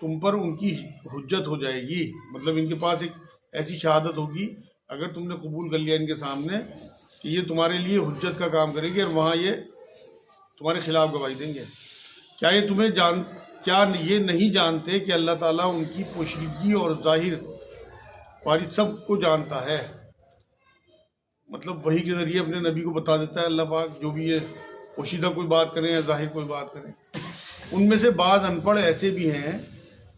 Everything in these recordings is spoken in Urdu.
تم پر ان کی حجت ہو جائے گی، مطلب ان کے پاس ایک ایسی شہادت ہوگی اگر تم نے قبول کر لیا ان کے سامنے کہ یہ تمہارے لیے حجت کا کام کرے گی، اور وہاں یہ تمہارے خلاف گواہی دیں گے۔ کیا یہ نہیں جانتے کہ اللہ تعالیٰ ان کی پوشیدگی اور ظاہر باری سب کو جانتا ہے؟ مطلب وحی کے ذریعے اپنے نبی کو بتا دیتا ہے اللہ پاک، جو بھی یہ پوشیدہ کوئی بات کریں یا ظاہر کوئی بات کریں۔ ان میں سے بعض ان پڑھ ایسے بھی ہیں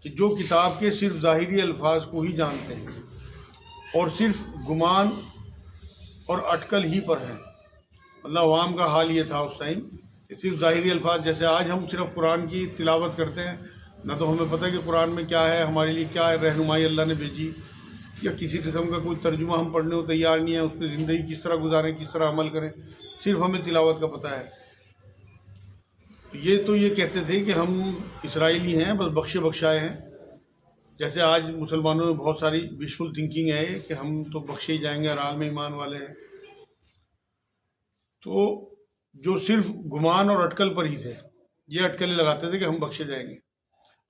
کہ جو کتاب کے صرف ظاہری الفاظ کو ہی جانتے ہیں اور صرف گمان اور اٹکل ہی پر ہیں۔ اللہ عوام کا حال یہ تھا اس ٹائم کہ صرف ظاہری الفاظ، جیسے آج ہم صرف قرآن کی تلاوت کرتے ہیں، نہ تو ہمیں پتہ کہ قرآن میں کیا ہے، ہمارے لیے کیا ہے رہنمائی اللہ نے بھیجی، یا کسی قسم کا کوئی ترجمہ ہم پڑھنے کو تیار نہیں ہے، اس پہ زندگی کس طرح گزاریں، کس طرح عمل کریں، صرف ہمیں تلاوت کا پتہ ہے۔ یہ کہتے تھے کہ ہم اسرائیلی ہیں، بس بخشے بخشائے ہیں۔ جیسے آج مسلمانوں میں بہت ساری وشفل تھنکنگ ہے کہ ہم تو بخشے ہی جائیں گے، ہر حال میں ایمان والے ہیں۔ تو جو صرف گمان اور اٹکل پر ہی تھے، یہ اٹکلیں لگاتے تھے کہ ہم بخشے جائیں گے،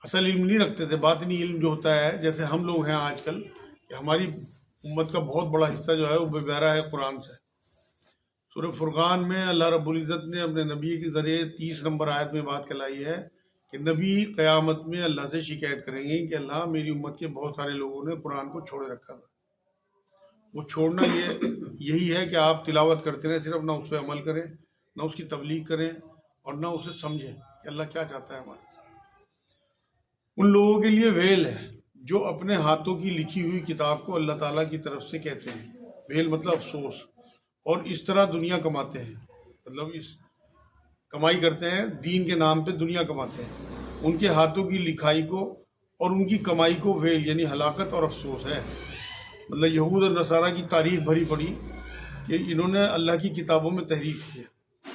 اصل علم نہیں رکھتے تھے۔ باطنی علم جو ہوتا ہے، جیسے ہم لوگ ہیں آج کل، کہ ہماری امت کا بہت بڑا حصہ جو ہے وہ بے بہرا ہے قرآن سے۔ سورہ فرقان میں اللہ رب العزت نے اپنے نبی کے ذریعے 30 نمبر آیت میں بات کہلائی ہے کہ نبی قیامت میں اللہ سے شکایت کریں گے کہ اللہ، میری امت کے بہت سارے لوگوں نے قرآن کو چھوڑے رکھا تھا۔ وہ چھوڑنا یہی ہے کہ آپ تلاوت کرتے رہیں، صرف نہ اس پہ عمل کریں، نہ اس کی تبلیغ کریں، اور نہ اسے سمجھیں کہ اللہ کیا چاہتا ہے ہمارے۔ ان لوگوں کے لیے ویل ہے جو اپنے ہاتھوں کی لکھی ہوئی کتاب کو اللہ تعالیٰ کی طرف سے کہتے ہیں۔ ویل مطلب افسوس، اور اس طرح دنیا کماتے ہیں، مطلب اس کمائی کرتے ہیں، دین کے نام پہ دنیا کماتے ہیں۔ ان کے ہاتھوں کی لکھائی کو اور ان کی کمائی کو ویل یعنی ہلاکت اور افسوس ہے۔ مطلب یہود اور نصارہ کی تاریخ بھری پڑی کہ انہوں نے اللہ کی کتابوں میں تحریف کی ہے۔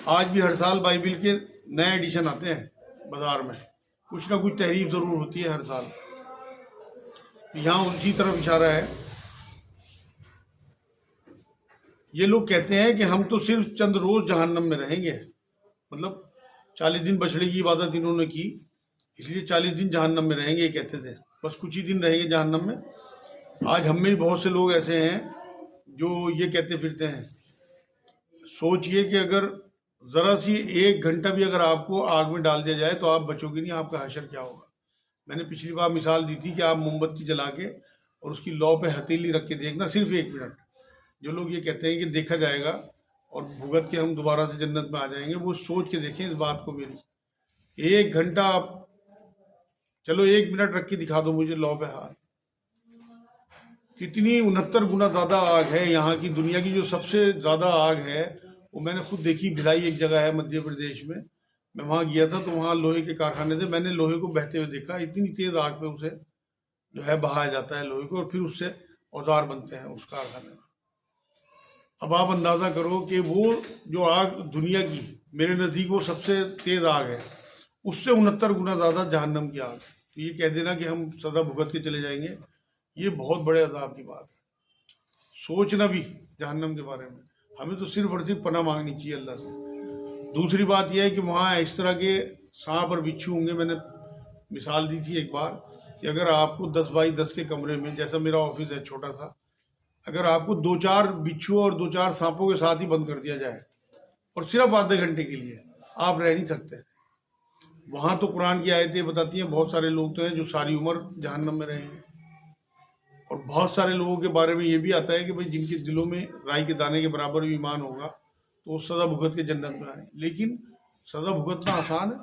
آج بھی ہر سال بائبل کے نئے ایڈیشن آتے ہیں بازار میں، کچھ نہ کچھ تحریف ضرور ہوتی ہے ہر سال۔ یہاں اسی طرف اشارہ ہے۔ یہ لوگ کہتے ہیں کہ ہم تو صرف چند روز جہنم میں رہیں گے، مطلب 40 دن بچڑے کی عبادت انہوں نے کی، اس لیے 40 دن جہنم میں رہیں گے، یہ کہتے تھے بس کچھ ہی دن رہیں گے جہنم میں۔ آج ہم میں بہت سے لوگ ایسے ہیں جو یہ کہتے پھرتے ہیں۔ سوچئے کہ اگر ذرا سی 1 گھنٹہ بھی اگر آپ کو آگ میں ڈال دیا جائے تو آپ بچو گے نہیں، آپ کا حشر کیا ہوگا۔ میں نے پچھلی بار مثال دی تھی کہ آپ موم بتی جلا کے اور اس کی لو پہ ہتھیلی رکھ کے دیکھنا، صرف 1 منٹ۔ جو لوگ یہ کہتے ہیں کہ دیکھا جائے گا اور بھگت کے ہم دوبارہ سے جنت میں آ جائیں گے، وہ سوچ کے دیکھیں اس بات کو میری۔ 1 گھنٹہ آپ چلو 1 منٹ رکھ کے دکھا دو مجھے لو پہ ہاتھ، کتنی 69 گنا زیادہ آگ ہے یہاں کی۔ دنیا کی جو سب سے زیادہ آگ ہے وہ میں نے خود دیکھی، بھلائی ایک جگہ ہے مدھیہ پردیش میں وہاں گیا تھا، تو وہاں لوہے کے کارخانے تھے، میں نے لوہے کو بہتے ہوئے دیکھا۔ اتنی تیز آگ پہ اسے جو ہے بہایا جاتا ہے لوہے کو، اور پھر اس سے اوزار بنتے ہیں اس کارخانے میں۔ اب آپ اندازہ کرو کہ وہ جو آگ دنیا کی میرے نزدیک وہ سب سے تیز آگ ہے، اس سے 69 گنا زیادہ جہنم کی آگ ہے۔ تو یہ کہہ دینا کہ ہم سزا بھگت کے چلے جائیں گے، یہ بہت بڑے عذاب کی بات ہے۔ سوچنا بھی جہنم کے بارے میں، ہمیں تو صرف اور صرف پناہ مانگنی چاہیے اللہ سے۔ دوسری بات یہ ہے کہ وہاں اس طرح کے سانپ اور بچھو ہوں گے۔ میں نے مثال دی تھی ایک بار کہ اگر آپ کو 10 بائی 10 کے کمرے میں، جیسا میرا آفس ہے چھوٹا سا، اگر آپ کو 2-4 بچھو اور 2-4 سانپوں کے ساتھ ہی بند کر دیا جائے اور صرف آدھے گھنٹے کے لیے، آپ رہ نہیں سکتے۔ وہاں تو قرآن کی آیتیں بتاتی ہیں بہت سارے لوگ تو ہیں جو ساری عمر جہنم میں رہیں گے، اور بہت سارے لوگوں کے بارے میں یہ بھی آتا ہے کہ بھئی جن کے دلوں میں رائی کے دانے کے برابر بھی ایمان ہوگا تو وہ سزا بھگت کے جنت میں آئیں۔ لیکن سزا بھگتنا آسان ہے۔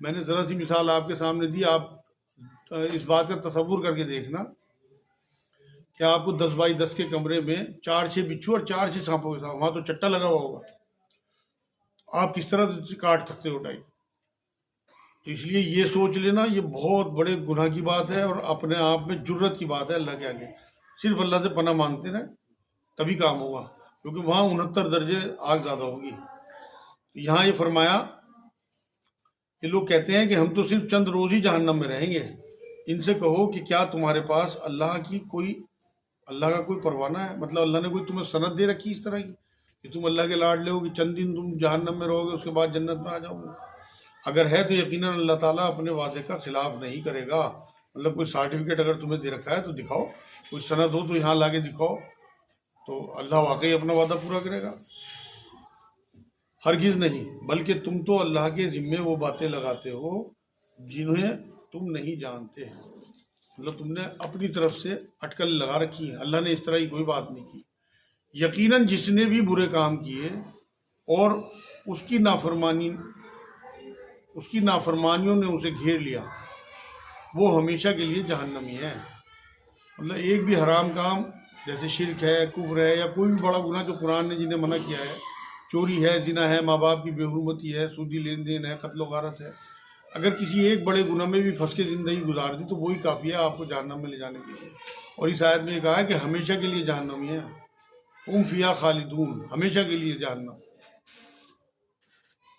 میں نے ذرا سی مثال آپ کے سامنے دی، آپ اس بات کا تصور کر کے دیکھنا کہ آپ کو 10 بائی 10 کے کمرے میں 4-6 بچھو اور 4-6 سانپوں کے ساتھ، وہاں تو چٹا لگا ہوا ہوگا، آپ کس طرح کاٹ سکتے ہو ٹائی؟ تو اس لیے یہ سوچ لینا یہ بہت بڑے گناہ کی بات ہے، اور اپنے آپ میں جرت کی بات ہے اللہ کے آگے۔ صرف اللہ سے پناہ مانگتے رہیں تبھی کام ہوگا، کیونکہ وہاں 69 درجے آگ زیادہ ہوگی۔ یہاں یہ فرمایا، یہ لوگ کہتے ہیں کہ ہم تو صرف چند روز ہی جہنم میں رہیں گے۔ ان سے کہو کہ کیا تمہارے پاس اللہ کا کوئی پروانہ ہے؟ مطلب اللہ نے کوئی تمہیں سند دے رکھی اس طرح کی کہ تم اللہ کے لاڈلے ہو کہ چند دن تم جہنم میں رہو گے، اس کے بعد جنت میں آ جاؤ گے؟ اگر ہے تو یقیناً اللہ تعالیٰ اپنے وعدے کا خلاف نہیں کرے گا. مطلب کوئی سرٹیفکیٹ اگر تمہیں دے رکھا ہے تو دکھاؤ، کوئی سند ہو تو یہاں لا کے دکھاؤ، تو اللہ واقعی اپنا وعدہ پورا کرے گا. ہرگز نہیں، بلکہ تم تو اللہ کے ذمے وہ باتیں لگاتے ہو جنہیں تم نہیں جانتے. مطلب تم نے اپنی طرف سے اٹکل لگا رکھی ہے، اللہ نے اس طرح کی کوئی بات نہیں کی. یقیناً جس نے بھی برے کام کیے اور اس کی نافرمانیوں نے اسے گھیر لیا، وہ ہمیشہ کے لیے جہنمی ہے. مطلب ایک بھی حرام کام جیسے شرک ہے، کفر ہے، یا کوئی بھی بڑا گناہ جو قرآن نے جنہیں منع کیا ہے، چوری ہے، زنا ہے، ماں باپ کی بے حرمتی ہے، سودی لین دین ہے، قتل و غارت ہے، اگر کسی ایک بڑے گناہ میں بھی پھنس کے زندگی گزار دی تو وہی کافی ہے آپ کو جہنم میں لے جانے کے لیے. اور اس آیت میں یہ کہا ہے کہ ہمیشہ کے لیے جہنمی ہے، ہم فیہا خالدون، ہمیشہ کے لیے جہنم.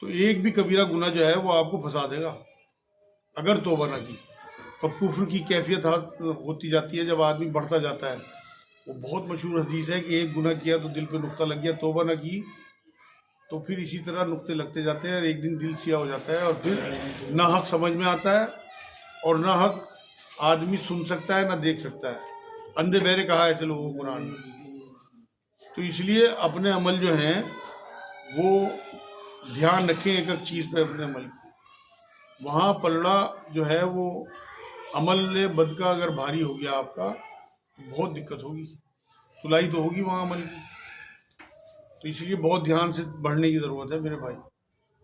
تو ایک بھی کبیرہ گناہ جو ہے وہ آپ کو پھنسا دے گا اگر توبہ نہ کی. اور کفر کی کیفیت ہوتی جاتی ہے جب آدمی بڑھتا جاتا ہے. وہ بہت مشہور حدیث ہے کہ ایک گناہ کیا تو دل پہ نقطہ لگ گیا، توبہ نہ کی تو پھر اسی طرح نقطے لگتے جاتے ہیں، اور ایک دن دل سیاہ ہو جاتا ہے، اور پھر نہ حق سمجھ میں آتا ہے اور نہ حق آدمی سن سکتا ہے نہ دیکھ سکتا ہے. اندھے بہرے کہا ہے چلو وہ قرآن میں. تو اس لیے اپنے عمل جو ہیں وہ دھیان رکھیں ایک ایک چیز پہ اپنے عمل کی. وہاں پلڑا جو ہے وہ عمل بد کا اگر بھاری ہو گیا آپ کا بہت دقت ہوگی، تلائی تو ہوگی وہاں عمل کی. تو اس لیے بہت دھیان سے بڑھنے کی ضرورت ہے میرے بھائی.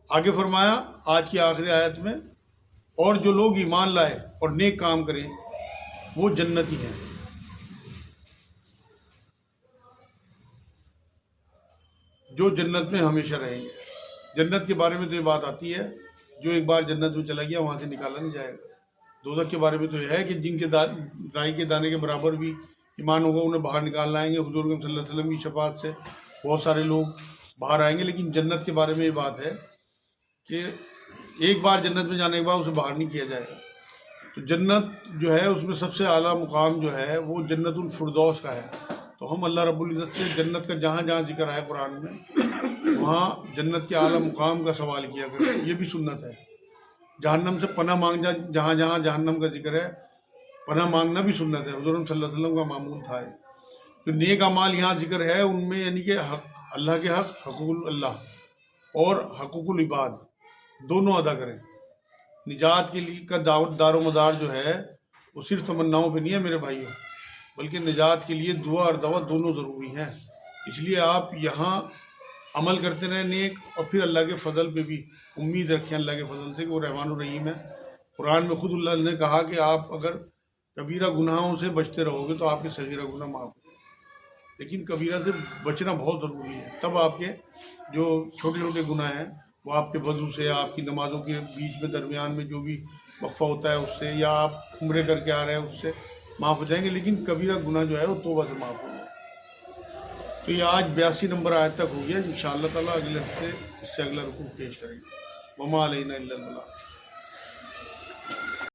آگے فرمایا آج کی آخری آیت میں، اور جو لوگ ایمان لائے اور نیک کام کریں وہ جنتی ہیں. جو جنت میں ہمیشہ رہیں گے. جنت کے بارے میں تو یہ بات آتی ہے جو ایک بار جنت میں چلا گیا وہاں سے نکالا نہیں جائے گا. دوزخ کے بارے میں تو یہ ہے کہ جن کے رائی کے دانے کے برابر بھی ایمان ہوگا انہیں باہر نکال لائیں گے حضور صلی اللہ علیہ وسلم کی شفاعت سے. بہت سارے لوگ باہر آئیں گے، لیکن جنت کے بارے میں یہ بات ہے کہ ایک بار جنت میں جانے کے بعد اسے باہر نہیں کیا جائے گا. تو جنت جو ہے اس میں سب سے اعلیٰ مقام جو ہے وہ جنت الفردوس کا ہے. تو ہم اللہ رب العزت سے جنت کا جہاں جہاں ذکر ہے قرآن میں وہاں جنت کے اعلیٰ مقام کا سوال کیا کریں. یہ بھی سنت ہے. جہنم سے پناہ مانگ جہاں جہاں جہنم کا ذکر ہے پناہ مانگنا بھی سنت ہے. حضور صلی اللہ علیہ وسلم کا معمول تھا. تو نیک اعمال یہاں ذکر ہے ان میں یعنی کہ حق اللہ کے حق، حقوق اللہ اور حقوق العباد دونوں ادا کریں. نجات کے لیے کا دار و مدار جو ہے وہ صرف تمناؤں پہ نہیں ہے میرے بھائیوں، بلکہ نجات کے لیے دعا اور دعوت دونوں ضروری ہیں. اس لیے آپ یہاں عمل کرتے رہیں نیک، اور پھر اللہ کے فضل پہ بھی امید رکھیں اللہ کے فضل سے کہ وہ رحمان الرحیم ہے. قرآن میں خود اللہ نے کہا کہ آپ اگر کبیرہ گناہوں سے بچتے رہو گے تو آپ کے صغیرہ گناہ معاف ہوں. لیکن کبیرہ سے بچنا بہت ضروری ہے، تب آپ کے جو چھوٹے چھوٹے گناہ ہیں وہ آپ کے وضو سے، آپ کی نمازوں کے بیچ میں درمیان میں جو بھی وقفہ ہوتا ہے اس سے، یا آپ عمرے کر کے آ رہے ہیں اس سے معاف ہو جائیں گے. لیکن کبیرہ گناہ جو ہے وہ توبہ سے معاف ہو جائے. تو یہ آج 82 نمبر آیت تک ہو گیا. انشاءاللہ تعالیٰ اگلے ہفتے اس سے اگلا رکوع پیش کریں گے. وما علینا الا البلاغ.